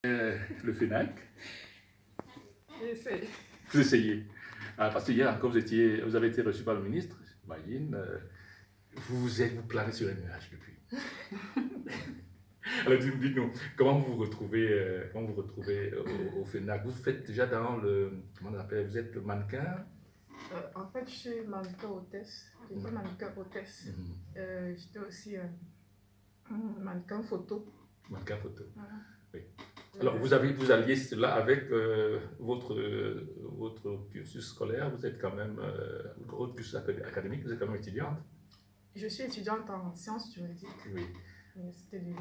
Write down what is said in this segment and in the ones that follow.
Le FENAC. J'essaie. Vous essayez. Ah, parce qu'hier, quand vous avez été reçu par le ministre, j'imagine, vous planez sur un nuage depuis. Alors dites-nous, comment vous vous retrouvez au FENAC? Vous faites déjà dans le, comment on appelle, vous êtes mannequin? En fait, je suis mannequin hôtesse. J'étais mannequin hôtesse. J'étais aussi mannequin photo. Mannequin photo. Voilà. Oui. Alors, vous alliez cela avec votre cursus scolaire. Vous êtes quand même, votre cursus académique, vous êtes quand même étudiante. Je suis étudiante en sciences juridiques. Oui. C'était des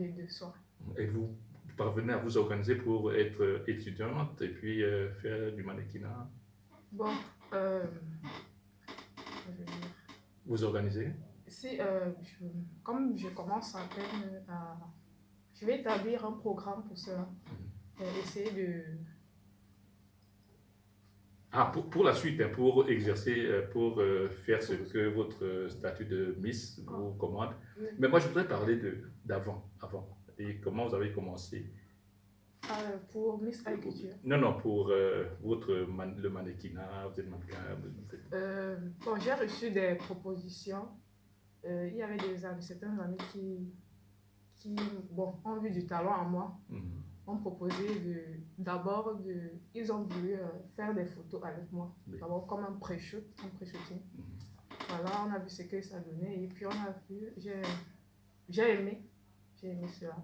deux soirs. Et vous parvenez à vous organiser pour être étudiante et puis faire du mannequinat? Bon, vous organisez? Si, comme je commence à peine à... Je vais établir un programme pour cela. Essayer de... Ah, pour la suite, hein, pour exercer, pour faire ce que votre statut de Miss vous commande. Oui. Mais moi, je voudrais parler d'avant. Et comment vous avez commencé? Pour Miss Agriculture. Non, pour le mannequinat, vous êtes mannequin. Bon, j'ai reçu des propositions. Il y avait certains amis qui bon, ont vu du talent en moi. Ont proposé ils ont voulu faire des photos avec moi. Oui. D'abord comme un pré-shooting. Voilà, on a vu ce que ça donnait et puis on a vu, j'ai aimé cela.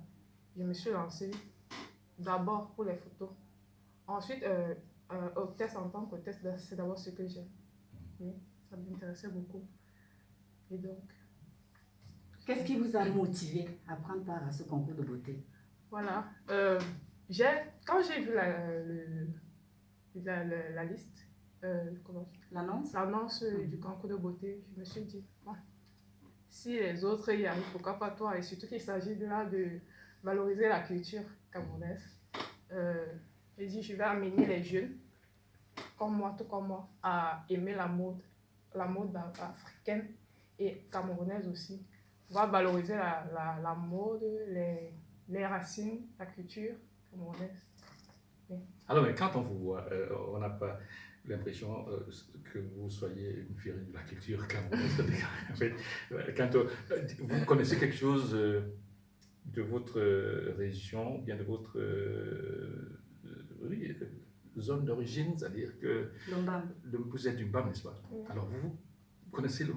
Je me suis lancée d'abord pour les photos. Ensuite, hôtesse en tant qu'hôtesse, c'est d'abord ce que j'aime. Oui, ça m'intéressait beaucoup. Et donc... Qu'est-ce qui vous a motivé à prendre part à ce concours de beauté? Voilà. Quand j'ai vu la liste, l'annonce du concours de beauté, je me suis dit, bon, si les autres y arrivent, pourquoi pas toi? Et surtout qu'il s'agit de valoriser la culture camerounaise. J'ai dit, je vais amener les jeunes, tout comme moi, à aimer la mode africaine et camerounaise aussi. On va valoriser la mode, les racines, la culture camerounaise. Oui. Alors, mais quand on vous voit, on n'a pas l'impression que vous soyez une férue de la culture camerounaise. En fait, quand vous connaissez quelque chose de votre région, bien de votre zone d'origine, c'est-à-dire que vous êtes du Mbam, n'est-ce pas? Oui. Alors, vous connaissez le